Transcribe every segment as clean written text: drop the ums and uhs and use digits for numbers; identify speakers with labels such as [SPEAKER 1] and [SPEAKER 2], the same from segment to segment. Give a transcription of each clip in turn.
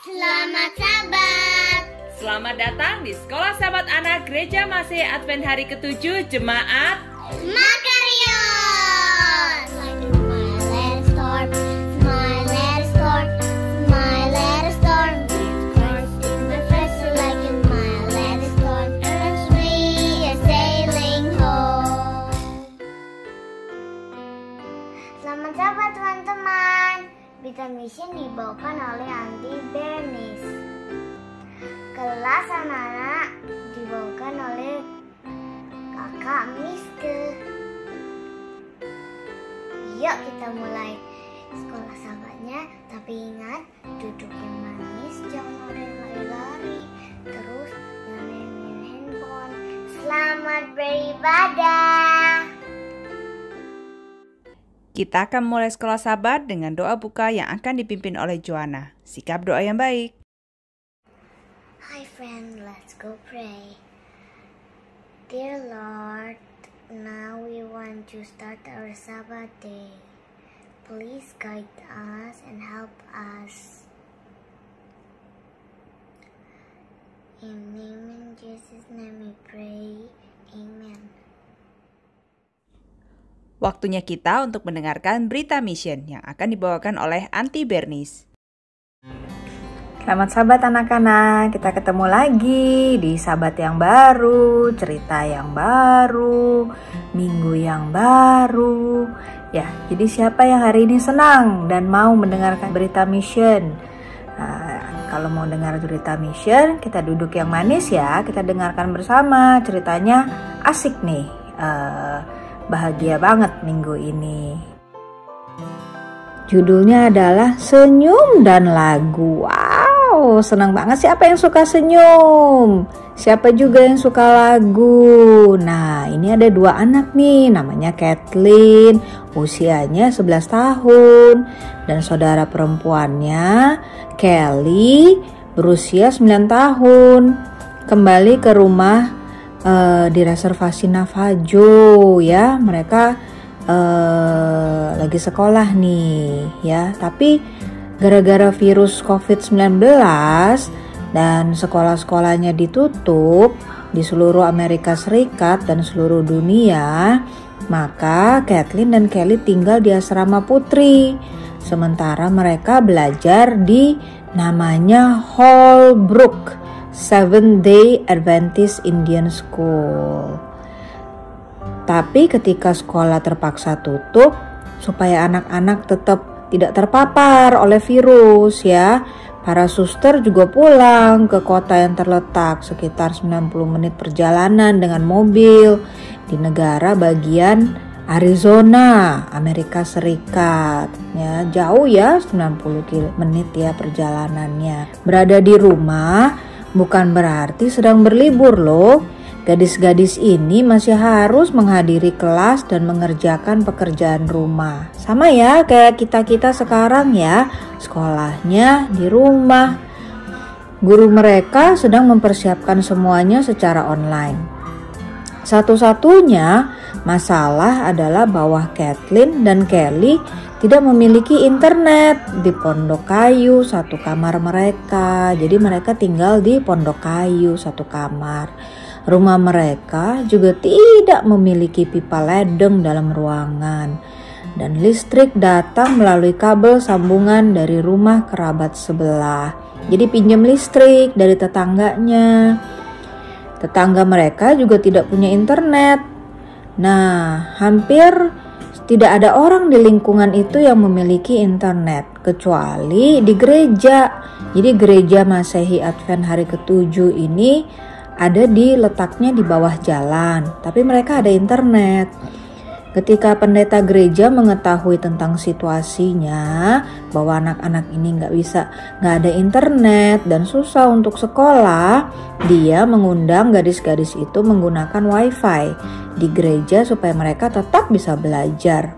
[SPEAKER 1] Selamat Sabat.
[SPEAKER 2] Selamat datang di Sekolah Sahabat Anak Gereja Masehi Advent hari ke-7 Jemaat
[SPEAKER 1] Makarios. Smile, let it storm. Smile, let it storm. Smile, let it storm. Christ is my friend, so like a smile, let it storm. And we are sailing home. Selamat Sabat teman-teman. Berita Mission dibawakan oleh Aunty Bernice. Kelas anak-anak dibawakan oleh kakak Miske. Yuk kita mulai sekolah sahabatnya. Tapi ingat, duduk yang manis, jangan ada yang lari-lari. Terus jangan main handphone. Selamat beribadah.
[SPEAKER 2] Kita akan mulai sekolah sahabat dengan doa buka yang akan dipimpin oleh Joanna. Sikap doa yang baik.
[SPEAKER 1] Hi friend, let's go pray. Dear Lord, now we want to start our Sabbath day. Please guide us and help us. In name in Jesus' name we pray. Amen.
[SPEAKER 2] Waktunya kita untuk mendengarkan berita Mission yang akan dibawakan oleh Aunty Bernice.
[SPEAKER 3] Selamat Sabat anak-anak, kita ketemu lagi di Sabat yang baru, cerita yang baru, minggu yang baru. Ya, jadi siapa yang hari ini senang dan mau mendengarkan berita Mission? Nah, kalau mau dengar berita Mission, kita duduk yang manis ya, kita dengarkan bersama, ceritanya asik nih. Bahagia banget minggu ini. Judulnya adalah Senyum dan Lagu. Wow, senang banget. Siapa yang suka senyum? Siapa juga yang suka lagu? Nah, ini ada dua anak nih, namanya Kathleen, usianya 11 tahun. Dan saudara perempuannya, Kelly, berusia 9 tahun. Kembali ke rumah di reservasi Navajo ya, mereka lagi sekolah nih ya, tapi gara-gara virus COVID-19 dan sekolah-sekolahnya ditutup di seluruh Amerika Serikat dan seluruh dunia, maka Kathleen dan Kelly tinggal di asrama putri, sementara mereka belajar di namanya Holbrook Seventh-day Adventist Indian School. Tapi ketika sekolah terpaksa tutup, supaya anak-anak tetap tidak terpapar oleh virus ya, para suster juga pulang ke kota yang terletak sekitar 90 menit perjalanan dengan mobil di negara bagian Arizona, Amerika Serikat. Ya, jauh ya, 90 menit ya perjalanannya. Berada di rumah bukan berarti sedang berlibur loh. Gadis-gadis ini masih harus menghadiri kelas dan mengerjakan pekerjaan rumah. Sama ya kayak kita-kita sekarang ya, sekolahnya di rumah. Guru mereka sedang mempersiapkan semuanya secara online. Satu-satunya masalah adalah bahwa Kathleen dan Kelly tidak memiliki internet di pondok kayu satu kamar mereka. Jadi mereka tinggal di pondok kayu satu kamar. Rumah mereka juga tidak memiliki pipa ledeng dalam ruangan. Dan listrik datang melalui kabel sambungan dari rumah kerabat sebelah. Jadi pinjam listrik dari tetangganya. Tetangga mereka juga tidak punya internet. Nah, hampir tidak ada orang di lingkungan itu yang memiliki internet, kecuali di gereja. Jadi gereja Masehi Advent hari ke-7 ini ada letaknya di bawah jalan, tapi mereka ada internet. Ketika pendeta gereja mengetahui tentang situasinya, bahwa anak-anak ini nggak ada internet dan susah untuk sekolah, dia mengundang gadis-gadis itu menggunakan wifi di gereja supaya mereka tetap bisa belajar.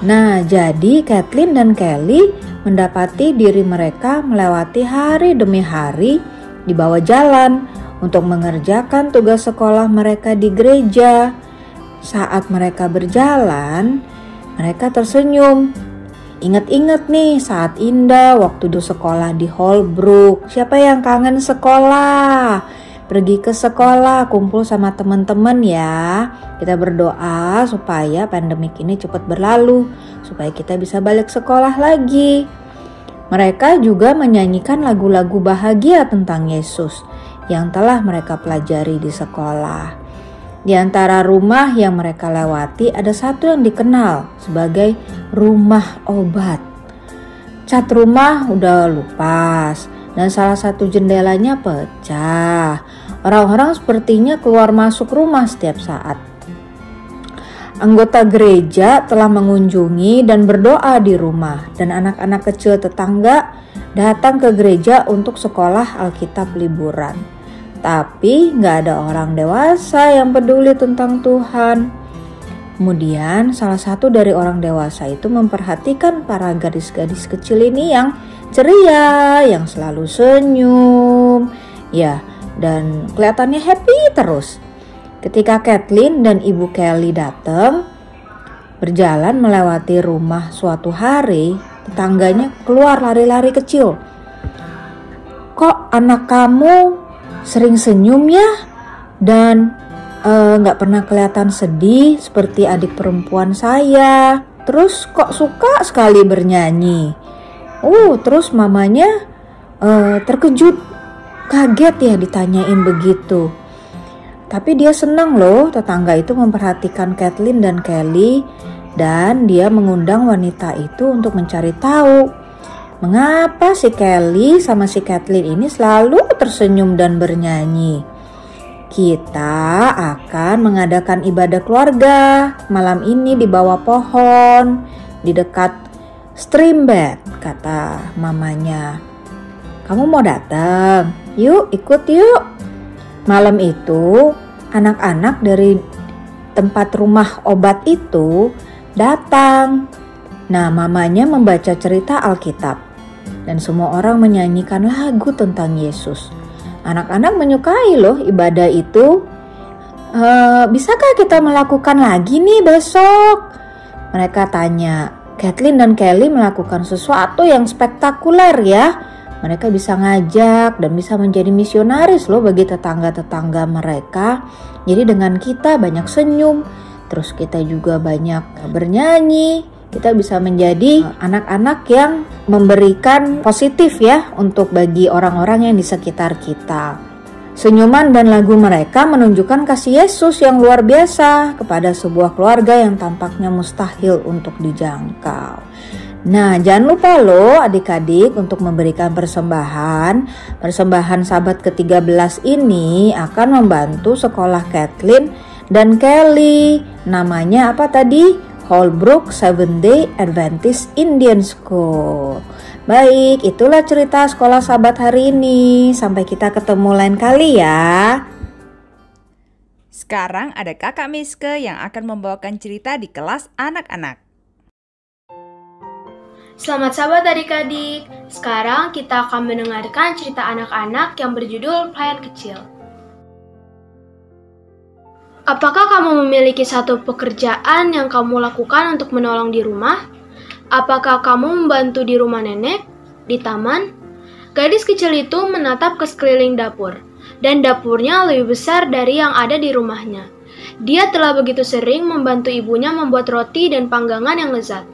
[SPEAKER 3] Nah, jadi Kathleen dan Kelly mendapati diri mereka melewati hari demi hari di bawah jalan untuk mengerjakan tugas sekolah mereka di gereja. Saat mereka berjalan, mereka tersenyum Ingat-ingat nih saat indah waktu di sekolah di Holbrook. Siapa yang kangen sekolah? Pergi ke sekolah, kumpul sama teman-teman ya. Kita berdoa supaya pandemik ini cepat berlalu, supaya kita bisa balik sekolah lagi. Mereka juga menyanyikan lagu-lagu bahagia tentang Yesus yang telah mereka pelajari di sekolah. Di antara rumah yang mereka lewati ada satu yang dikenal sebagai rumah obat. Cat rumah udah lupas dan salah satu jendelanya pecah. Orang-orang sepertinya keluar masuk rumah setiap saat. Anggota gereja telah mengunjungi dan berdoa di rumah, dan anak-anak kecil tetangga datang ke gereja untuk sekolah Alkitab liburan. Tapi gak ada orang dewasa yang peduli tentang Tuhan. Kemudian salah satu dari orang dewasa itu memperhatikan para gadis-gadis kecil ini yang ceria, yang selalu senyum, ya, dan kelihatannya happy terus. Ketika Kathleen dan Ibu Kelly datang, berjalan melewati rumah suatu hari, tetangganya keluar lari-lari kecil. Kok anak kamu sering senyum ya? Dan gak pernah kelihatan sedih seperti adik perempuan saya. Terus kok suka sekali bernyanyi? Terus mamanya terkejut, kaget ya ditanyain begitu. Tapi dia senang loh, tetangga itu memperhatikan Kathleen dan Kelly, dan dia mengundang wanita itu untuk mencari tahu mengapa si Kelly sama si Kathleen ini selalu tersenyum dan bernyanyi. Kita akan mengadakan ibadah keluarga malam ini di bawah pohon di dekat streambed, kata mamanya. Kamu mau datang? Yuk, ikut yuk. Malam itu, anak-anak dari tempat rumah obat itu datang. Nah, mamanya membaca cerita Alkitab dan semua orang menyanyikan lagu tentang Yesus. Anak-anak menyukai loh ibadah itu. Bisakah kita melakukan lagi nih besok? Mereka tanya. Kathleen dan Kelly melakukan sesuatu yang spektakuler ya. Mereka bisa ngajak dan bisa menjadi misionaris loh bagi tetangga-tetangga mereka. Jadi dengan kita banyak senyum, terus kita juga banyak bernyanyi. Kita bisa menjadi anak-anak yang memberikan positif ya untuk bagi orang-orang yang di sekitar kita. Senyuman dan lagu mereka menunjukkan kasih Yesus yang luar biasa kepada sebuah keluarga yang tampaknya mustahil untuk dijangkau. Nah, jangan lupa loh adik-adik untuk memberikan persembahan. Persembahan Sabat ke-13 ini akan membantu sekolah Kathleen dan Kelly. Namanya apa tadi? Holbrook Seventh-day Adventist Indian School. Baik, itulah cerita sekolah Sabat hari ini. Sampai kita ketemu lain kali ya.
[SPEAKER 2] Sekarang ada Kakak Miske yang akan membawakan cerita di kelas anak-anak.
[SPEAKER 4] Selamat Sabat adik-adik. Sekarang kita akan mendengarkan cerita anak-anak yang berjudul Pelayan Kecil. Apakah kamu memiliki satu pekerjaan yang kamu lakukan untuk menolong di rumah? Apakah kamu membantu di rumah nenek? Di taman? Gadis kecil itu menatap ke sekeliling dapur, dan dapurnya lebih besar dari yang ada di rumahnya. Dia telah begitu sering membantu ibunya membuat roti dan panggangan yang lezat.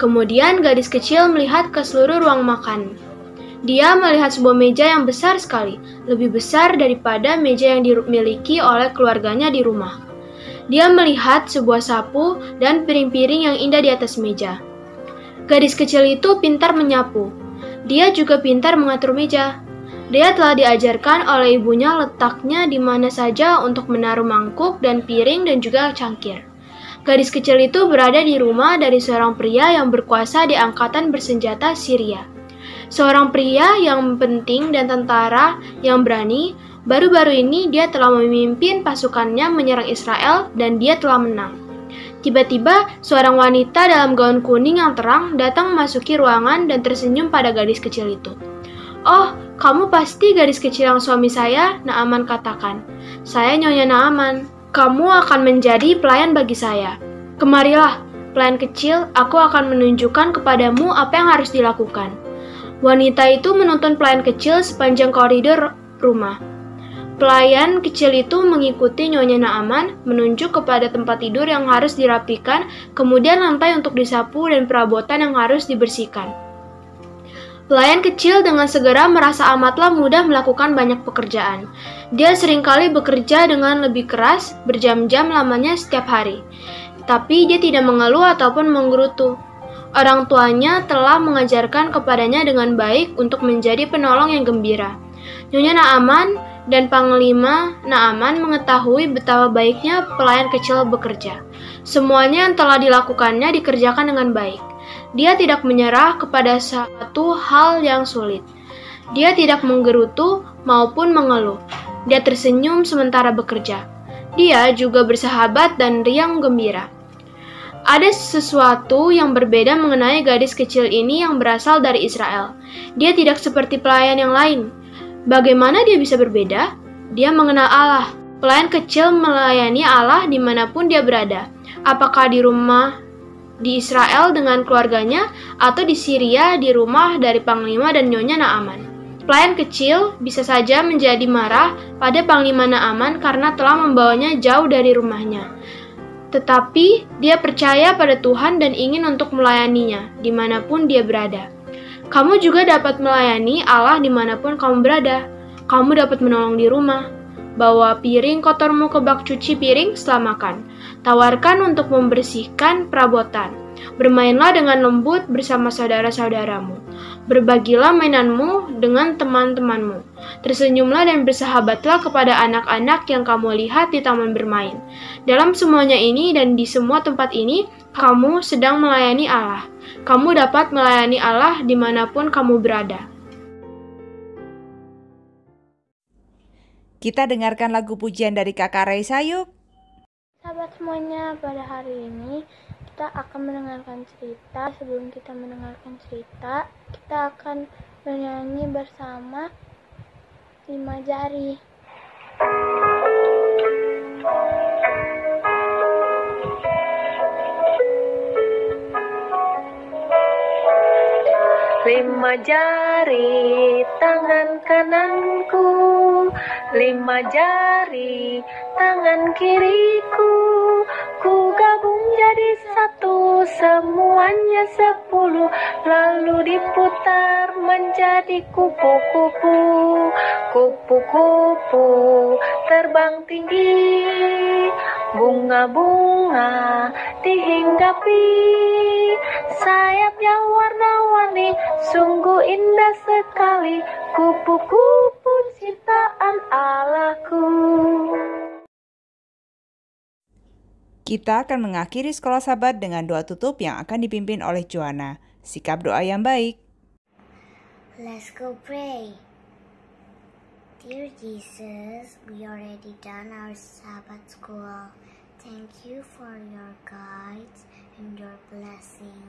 [SPEAKER 4] Kemudian gadis kecil melihat ke seluruh ruang makan. Dia melihat sebuah meja yang besar sekali, lebih besar daripada meja yang dimiliki oleh keluarganya di rumah. Dia melihat sebuah sapu dan piring-piring yang indah di atas meja. Gadis kecil itu pintar menyapu. Dia juga pintar mengatur meja. Dia telah diajarkan oleh ibunya letaknya di mana saja untuk menaruh mangkuk dan piring dan juga cangkir. Gadis kecil itu berada di rumah dari seorang pria yang berkuasa di angkatan bersenjata Syria. Seorang pria yang penting dan tentara yang berani. Baru-baru ini dia telah memimpin pasukannya menyerang Israel dan dia telah menang. Tiba-tiba seorang wanita dalam gaun kuning yang terang datang memasuki ruangan dan tersenyum pada gadis kecil itu. "Oh, kamu pasti gadis kecil yang suami saya," Naaman katakan. "Saya Nyonya Naaman. Kamu akan menjadi pelayan bagi saya. Kemarilah, Pelayan kecil, aku akan menunjukkan kepadamu apa yang harus dilakukan. Wanita itu menuntun pelayan kecil sepanjang koridor rumah. Pelayan kecil itu mengikuti Nyonya Naaman, menunjuk kepada tempat tidur yang harus dirapikan, kemudian lantai untuk disapu dan perabotan yang harus dibersihkan. Pelayan kecil dengan segera merasa amatlah mudah melakukan banyak pekerjaan. Dia seringkali bekerja dengan lebih keras, berjam-jam lamanya setiap hari. Tapi dia tidak mengeluh ataupun menggerutu. Orang tuanya telah mengajarkan kepadanya dengan baik untuk menjadi penolong yang gembira. Nyonya Naaman dan Panglima Naaman mengetahui betapa baiknya pelayan kecil bekerja. Semuanya yang telah dilakukannya dikerjakan dengan baik. Dia tidak menyerah kepada satu hal yang sulit. Dia tidak menggerutu maupun mengeluh. Dia tersenyum sementara bekerja. Dia juga bersahabat dan riang gembira. Ada sesuatu yang berbeda mengenai gadis kecil ini yang berasal dari Israel. Dia tidak seperti pelayan yang lain. Bagaimana dia bisa berbeda? Dia mengenal Allah. Pelayan kecil melayani Allah dimanapun dia berada. Apakah di rumah di Israel dengan keluarganya, atau di Syria di rumah dari Panglima dan Nyonya Naaman. Pelayan kecil bisa saja menjadi marah pada Panglima Naaman karena telah membawanya jauh dari rumahnya. Tetapi dia percaya pada Tuhan dan ingin untuk melayaninya dimanapun dia berada. Kamu juga dapat melayani Allah dimanapun kamu berada. Kamu dapat menolong di rumah. Bawa piring kotormu ke bak cuci piring setelah makan. Tawarkan untuk membersihkan perabotan. Bermainlah dengan lembut bersama saudara-saudaramu. Berbagilah mainanmu dengan teman-temanmu. Tersenyumlah dan bersahabatlah kepada anak-anak yang kamu lihat di taman bermain. Dalam semuanya ini dan di semua tempat ini, kamu sedang melayani Allah. Kamu dapat melayani Allah dimanapun kamu berada.
[SPEAKER 2] Kita dengarkan lagu pujian dari Kakak Raisa yuk.
[SPEAKER 5] Sahabat semuanya, pada hari ini kita akan mendengarkan cerita. Sebelum kita mendengarkan cerita, kita akan bernyanyi bersama 5 jari.
[SPEAKER 6] Lima jari tangan kananku, 5 jari tangan kiriku, ku gabung jadi satu, semuanya 10, lalu diputar menjadi kupu-kupu. Kupu-kupu terbang tinggi, bunga-bunga dihinggapi, sayapnya warna-warni, sungguh indah sekali, kupu-kupu ciptaan Allahku.
[SPEAKER 2] Kita akan mengakhiri Sekolah Sabat dengan doa tutup yang akan dipimpin oleh Joanna. Sikap doa yang baik.
[SPEAKER 1] Let's go pray. Dear Jesus, we already done our Sabbath school. Thank you for your guides and your blessing.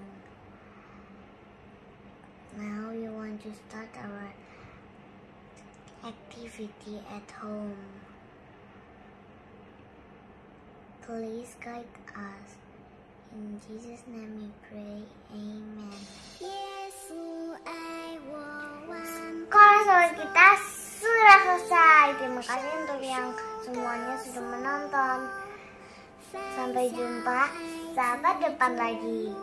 [SPEAKER 1] Now we want to start our activity at home. Please guide us. In Jesus' name we pray. Amen. Sekolah sahabat kita sudah selesai. Terima kasih untuk yang semuanya sudah menonton. Sampai jumpa sahabat depan lagi.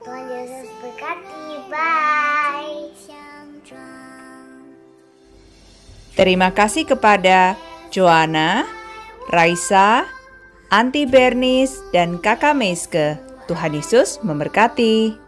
[SPEAKER 1] Tuhan Yesus berkati. Bye.
[SPEAKER 2] Terima kasih kepada Joanna, Raisa, Auntie Bernice, dan Kakak Meiske. Tuhan Yesus memberkati.